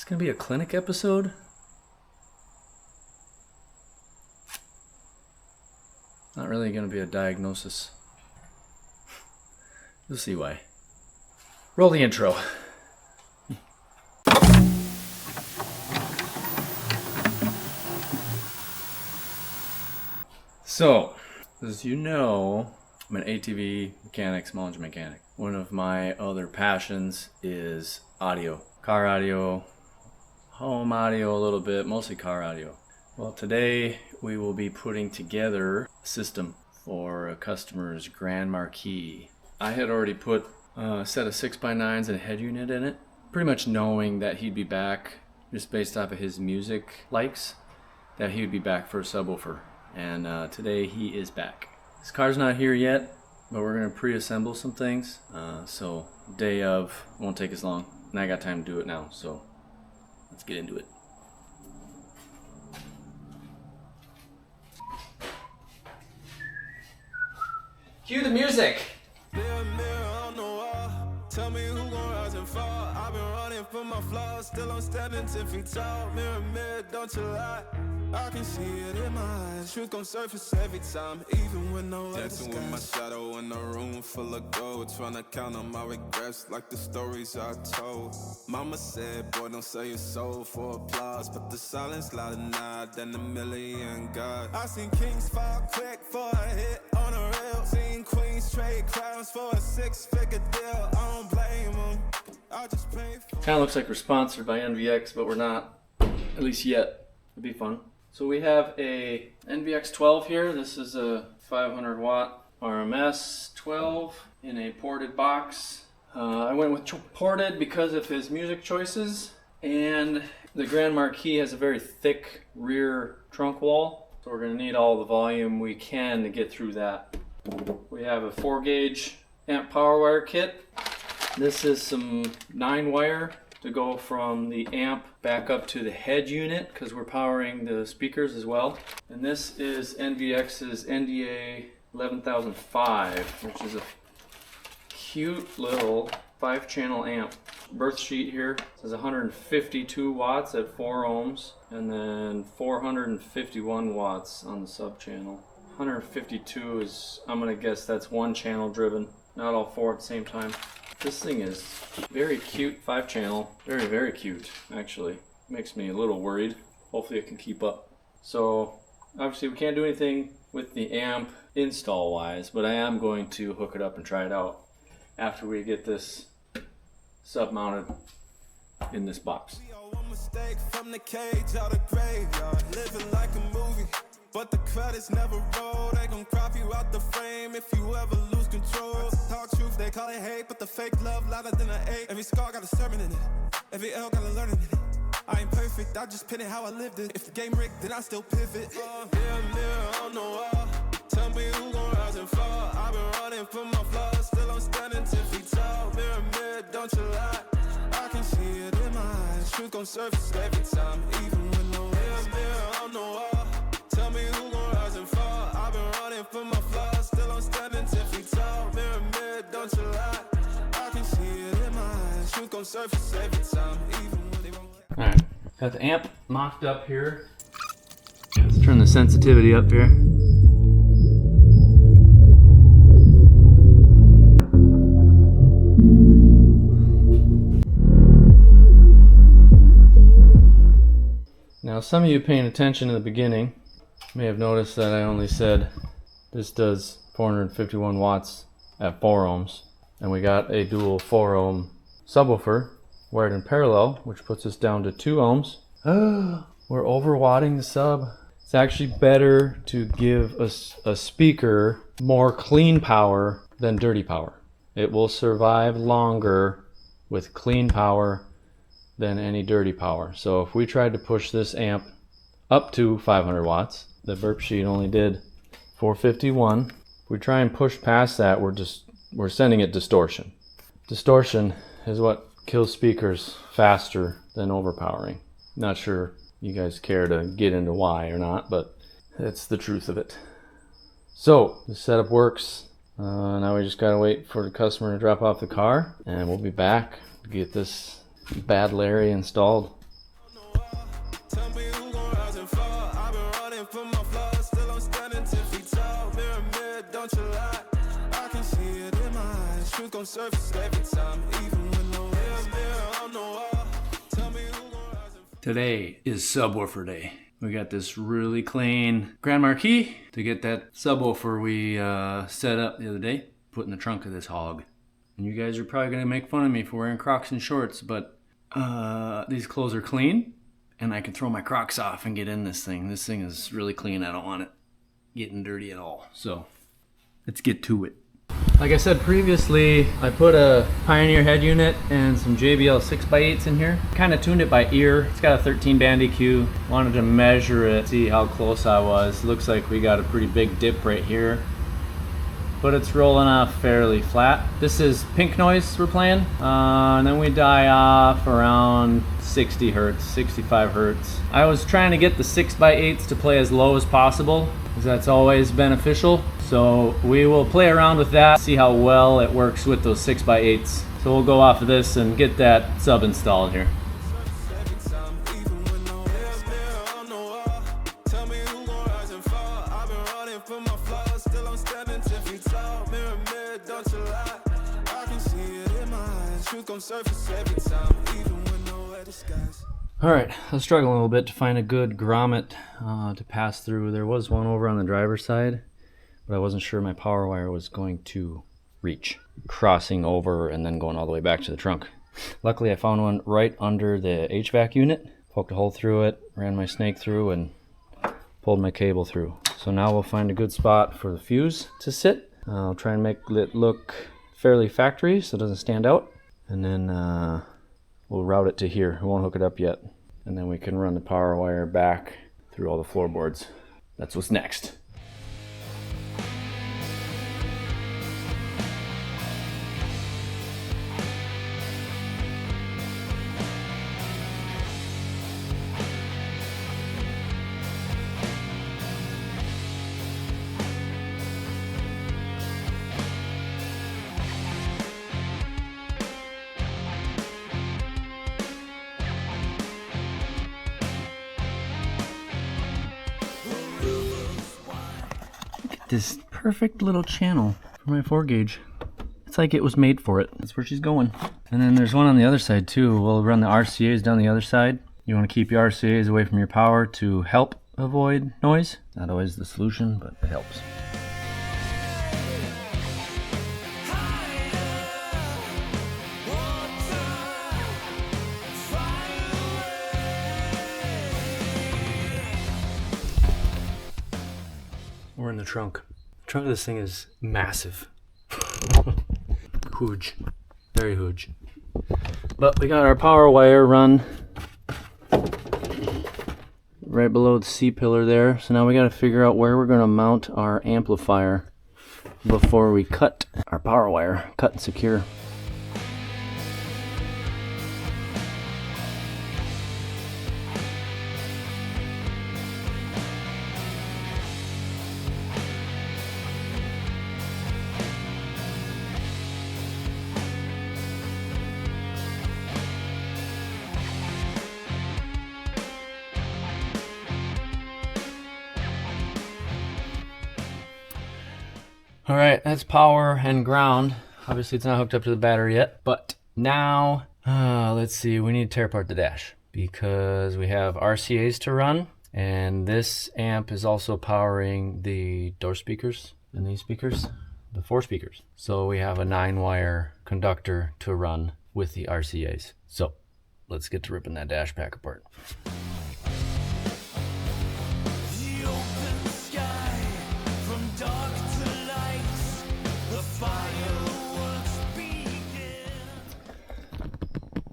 It's gonna be a clinic episode? Not really gonna be a diagnosis. You'll see why. Roll the intro. So, as you know, I'm an ATV mechanic, small engine mechanic. One of my other passions is audio. Car audio, home audio a little bit, mostly car audio. Well, today we will be putting together a system for a customer's Grand Marquee. I had already put a set of 6x9s and a head unit in it, pretty much knowing that he'd be back, just based off of his music likes, that he would be back for a subwoofer. And today he is back. His car's not here yet, but we're gonna pre-assemble some things. So day of, won't take as long. And I got time to do it now, so let's get into it. Cue the music! Tell me who gon' rise and fall. I've been running from my flaws, still I'm standing 10 feet tall. Mirror, mirror, don't you lie. I can see it in my eyes. Truth gon' surface every time, even when no other dancing with my shadow in a room full of gold. Tryna count on my regrets like the stories I told. Mama said, boy, don't sell your soul for applause. But the silence louder now than a million God. I seen kings fall quick for a hit on a rail. Seen queens trade crowns for a 6-figure deal. I don't blame them, I just pay for. Kinda looks like we're sponsored by NVX, but we're not, at least yet. It'd be fun. So we have a NVX 12 here. This is a 500 watt RMS 12 in a ported box. I went with ported because of his music choices, and the Grand Marquis has a very thick rear trunk wall, so we're going to need all the volume we can to get through that. We have a 4-gauge amp power wire kit. This is some 9-wire to go from the amp back up to the head unit because we're powering the speakers as well. And this is NVX's NDA 11005, which is a cute little 5-channel amp. Birth sheet here says 152 watts at 4 ohms and then 451 watts on the sub channel. 152 is, I'm gonna guess that's 1 channel driven, not all 4 at the same time. This thing is very cute, 5-channel, very, very cute, actually. Makes me a little worried. Hopefully it can keep up. So, obviously we can't do anything with the amp install-wise, but I am going to hook it up and try it out after we get this sub-mounted in this box. Mistake from the cage out of graveyard, living like a movie. But the credits never roll, they gon' crop you out the frame if you ever lose control. Talk truth, they call it hate, but the fake love louder than an 8. Every scar got a sermon in it, every L got a learning in it. I ain't perfect, I just pin it how I lived it. If the game rigged, then I still pivot. Mirror, mirror on the wall, tell me who gon' rise and fall. I've been running from my flaws, still I'm standing 10 feet tall. Mirror, mirror, don't you lie. I can see it in my eyes, truth gon' surface every time, even when no mirror, mirror on the wall. Tell me who gon' rise and fall. I've been running from my flaws, still I'm standing 10 feet tall. Mirror, mirror, don't you lie. I can see it in my eyes. Truth gon' surface every time, even when they won't. Alright, got the amp mocked up here. Let's turn the sensitivity up here. Now, some of you paying attention in the beginning may have noticed that I only said this does 451 watts at 4 ohms, and we got a dual 4 ohm subwoofer wired in parallel, which puts us down to 2 ohms. We're overwatting the sub. It's actually better to give us a speaker more clean power than dirty power. It will survive longer with clean power than any dirty power. So if we tried to push this amp up to 500 watts, the burp sheet only did 451. If we try and push past that, we're sending it distortion. Distortion is what kills speakers faster than overpowering. Not sure you guys care to get into why or not, but that's the truth of it. So the setup works. Now we just gotta wait for the customer to drop off the car, and we'll be back to get this bad Larry installed. gon' surface every time, even when no mirror on the wall. Tell me who gon' rise and Today is subwoofer day. We got this really clean Grand Marquee to get that subwoofer we set up the other day, put in the trunk of this hog. And you guys are probably gonna make fun of me for wearing Crocs and shorts, but these clothes are clean and I can throw my Crocs off and get in this thing. This thing is really clean. I don't want it getting dirty at all. So let's get to it. Like I said previously, I put a Pioneer head unit and some JBL 6x8s in here. Kind of tuned it by ear. It's got a 13 band EQ. Wanted to measure it, see how close I was. Looks like we got a pretty big dip right here, but it's rolling off fairly flat. This is pink noise we're playing, and then we die off around 60 hertz, 65 hertz. I was trying to get the 6x8s to play as low as possible, because that's always beneficial. So we will play around with that, see how well it works with those 6x8s. So we'll go off of this and get that sub installed here. Alright, I was struggling a little bit to find a good grommet to pass through. There was one over on the driver's side, but I wasn't sure my power wire was going to reach, crossing over and then going all the way back to the trunk. Luckily I found one right under the HVAC unit, poked a hole through it, ran my snake through and pulled my cable through. So now we'll find a good spot for the fuse to sit. I'll try and make it look fairly factory so it doesn't stand out, and then we'll route it to here. We won't hook it up yet, and then we can run the power wire back through all the floorboards. That's what's next. This perfect little channel for my 4 gauge. It's like it was made for it. That's where she's going. And then there's one on the other side too. We'll run the RCAs down the other side. You want to keep your RCAs away from your power to help avoid noise. Not always the solution, but it helps. We're in the trunk. The trunk of this thing is massive. Huge. Very huge. But we got our power wire run right below the C-pillar there. So now we got to figure out where we're going to mount our amplifier before we cut our power wire. Cut and secure. All right, that's power and ground. Obviously it's not hooked up to the battery yet, but now, let's see, we need to tear apart the dash because we have RCAs to run, and this amp is also powering the door speakers and these speakers, the 4 speakers. So we have a 9-wire conductor to run with the RCAs. So let's get to ripping that dash pack apart.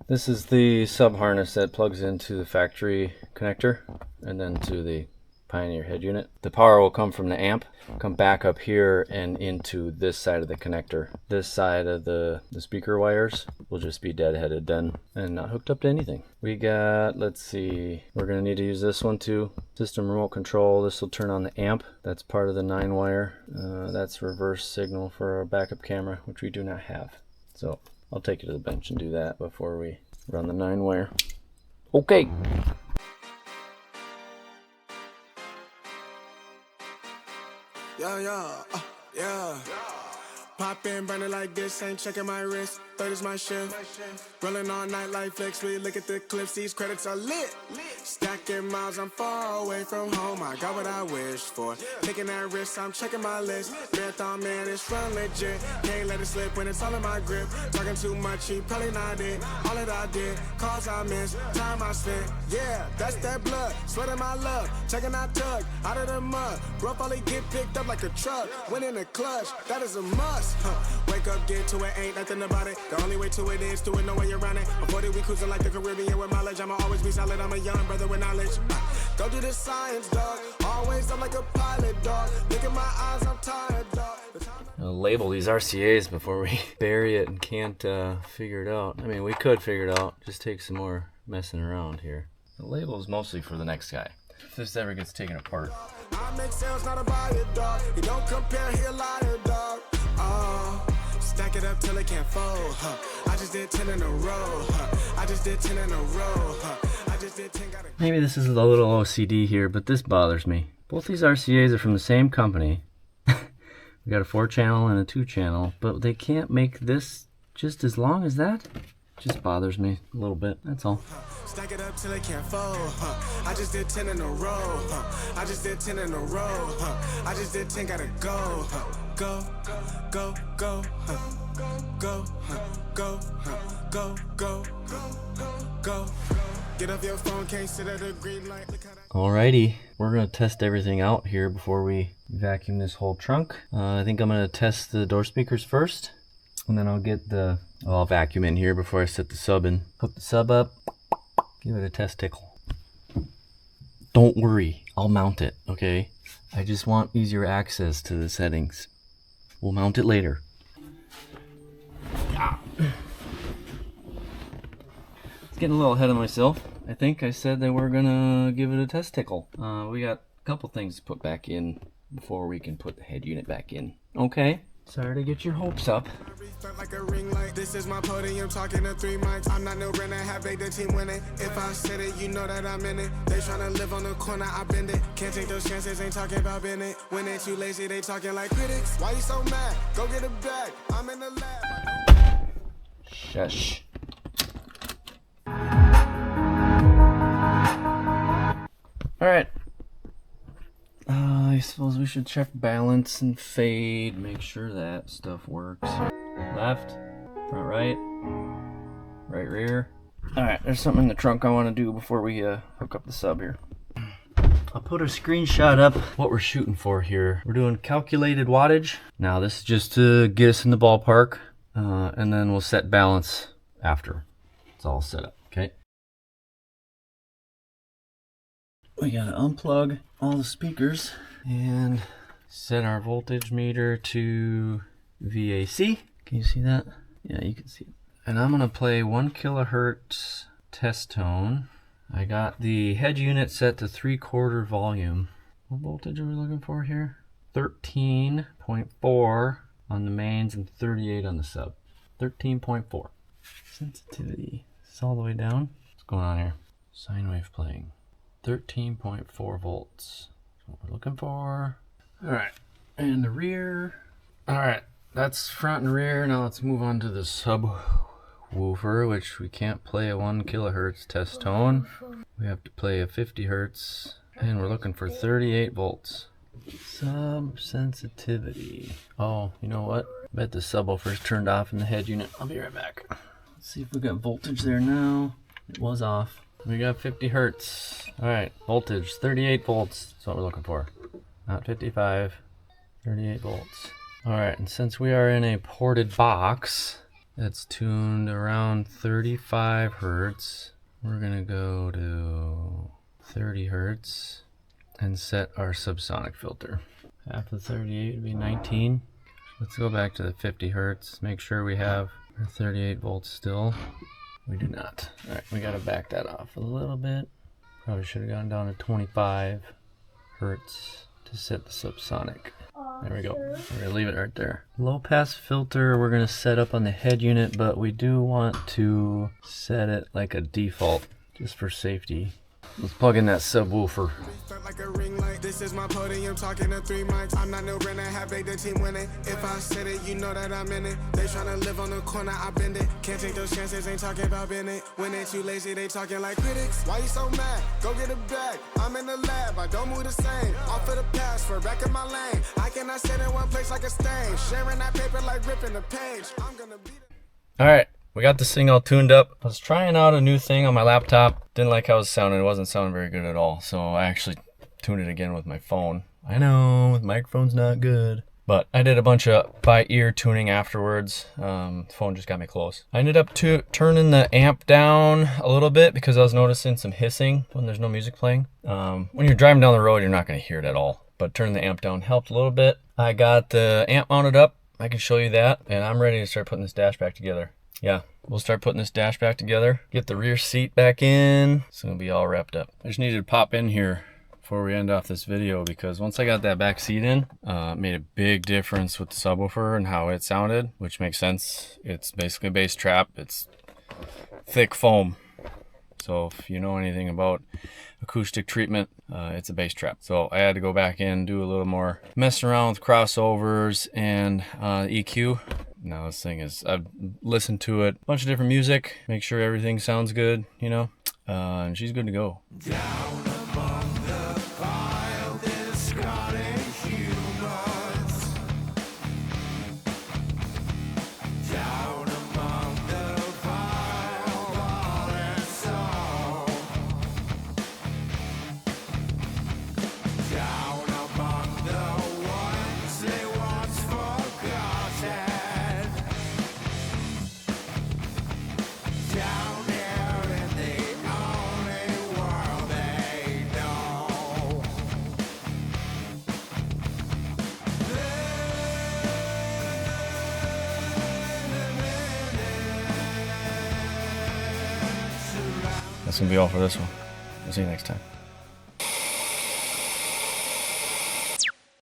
This is the sub harness that plugs into the factory connector and then to the Pioneer head unit. The power will come from the amp, come back up here and into this side of the connector. This side of the speaker wires will just be deadheaded then and not hooked up to anything. We got, let's see, we're going to need to use this one too. System remote control. This will turn on the amp. That's part of the 9-wire. That's reverse signal for our backup camera, which we do not have. So I'll take you to the bench and do that before we run the 9-wire. Okay. Yeah. Pop in, burning like this, ain't checking my wrist. Third is my shift. Rolling all night like flex. We look at the clips, these credits are lit. Stacking miles, I'm far away from home. I got what I wished for. Taking that risk, I'm checking my list. Marathon man, it's run legit. Can't let it slip when it's all in my grip. Talking too much, he probably not it. All that I did, calls I missed, time I spent. Yeah, that's that blood, sweating my love. Checking that tug, out of the mud. Rough only get picked up like a truck. Win in the clutch, that is a must. Wake up, get to it, ain't nothing about it. The only way to it is do it, no way around it. Before that, we cruising like the Caribbean with mileage. I'ma always be solid, I'm a young brother with knowledge. Go do the science, dog. Always I'm like a pilot, dog. Look at my eyes, I'm tired, dog. I'll label these RCAs before we bury it and can't figure it out. I mean, we could figure it out. Just take some more messing around here. The label is mostly for the next guy. If this ever gets taken apart. I make sales, not a buyer, dog. You don't compare, he a liar, dog. Stack it up till it can't fold. I just did 10 in a row. I just did 10 in a row. I just did 10, got it. Maybe this is a little OCD here, but this bothers me. Both these RCAs are from the same company. We got a 4-channel and a 2-channel, but they can't make this just as long as that. Just bothers me a little bit, that's all. Stack it up till it can't fold. I just did 10 in a row. I just did 10 in a row. I just did 10, gotta go. Go, go, go, go, go, go, go, go. Get off your phone, can't sit at a green light. Alrighty, we're gonna test everything out here before we vacuum this whole trunk. I think I'm gonna test the door speakers first, and then I'll vacuum in here before I set the sub in. Hook the sub up, give it a test tickle. Don't worry, I'll mount it, okay? I just want easier access to the settings. We'll mount it later. It's getting a little ahead of myself. I think I said that we're gonna give it a test tickle. We got a couple things to put back in before we can put the head unit back in. Okay? Sorry to get your hopes up. Like a ring light. This is my podium, talking to 3 mics. I'm not no Renner, have made the team winning. If I said it, you know that I'm in it. They tryna live on the corner, I bend it. Can't take those chances, ain't talking about Bennett. When they too lazy, they talking like critics. Why you so mad? Go get it back. I'm in the lab. Shush. Alright. I suppose we should check balance and fade, make sure that stuff works. Left, front right, right rear. Alright, there's something in the trunk I want to do before we hook up the sub here. I'll put a screenshot up what we're shooting for here. We're doing calculated wattage. Now this is just to get us in the ballpark, and then we'll set balance after it's all set up, okay? We gotta unplug all the speakers and set our voltage meter to VAC. Can you see that? Yeah, you can see it. And I'm gonna play 1 kilohertz test tone. I got the head unit set to 3/4 volume. What voltage are we looking for here? 13.4 on the mains and 38 on the sub. 13.4. Sensitivity. Is this all the way down? What's going on here? Sine wave playing. 13.4 volts. That's what we're looking for. Alright, and the rear. Alright, that's front and rear. Now let's move on to the subwoofer, which we can't play a 1 kilohertz test tone. We have to play a 50 hertz, and we're looking for 38 volts. Sub sensitivity. Oh, you know what? I bet the subwoofer's turned off in the head unit. I'll be right back. Let's see if we got voltage there now. It was off. We got 50 hertz. Alright, voltage, 38 volts. That's what we're looking for. Not 55, 38 volts. Alright, and since we are in a ported box that's tuned around 35 hertz, we're gonna go to 30 hertz and set our subsonic filter. Half of 38 would be 19. Let's go back to the 50 hertz, make sure we have our 38 volts still. We do not. Alright, we gotta back that off a little bit. Probably should have gone down to 25 hertz to set the subsonic. There we go. We're gonna leave it right there. Low pass filter we're gonna set up on the head unit, but we do want to set it like a default just for safety. Let's plug in that subwoofer. Like a ring light. This is my podium talking to 3 mics. I'm not no Brenner, have made the team winning. If I said it, you know that I'm in it. They tryna live on the corner, I bend it. Can't take those chances, ain't talking about Bennett. When they too lazy, they talking like critics. Why you so mad? Go get a bag. I'm in the lab, I don't move the same. Off of the pass, for back in my lane. I cannot sit in one place like a stain. Sharing that paper like ripping the page. I'm gonna beat it. Alright, we got this thing all tuned up. I was trying out a new thing on my laptop. Didn't like how it was sounding. It wasn't sounding very good at all. So I actually tuned it again with my phone. I know, the microphone's not good. But I did a bunch of by ear tuning afterwards. The phone just got me close. I ended up turning the amp down a little bit because I was noticing some hissing when there's no music playing. When you're driving down the road, you're not going to hear it at all. But turning the amp down helped a little bit. I got the amp mounted up. I can show you that. And I'm ready to start putting this dash back together. Yeah, we'll start putting this dash back together. Get the rear seat back in. It's going to be all wrapped up. I just needed to pop in here before we end off this video because once I got that back seat in, it made a big difference with the subwoofer and how it sounded, which makes sense. It's basically a bass trap. It's thick foam. So if you know anything about acoustic treatment, it's a bass trap. So I had to go back in, do a little more messing around with crossovers and EQ. Now this thing is, I've listened to it, a bunch of different music, make sure everything sounds good, you know, and she's good to go. Down among the pile, discarded humans. Down among the pile, all and soul. Down among the ones they once forgotten. Down here in the only world they know. That's gonna be all for this one. We'll see you next time.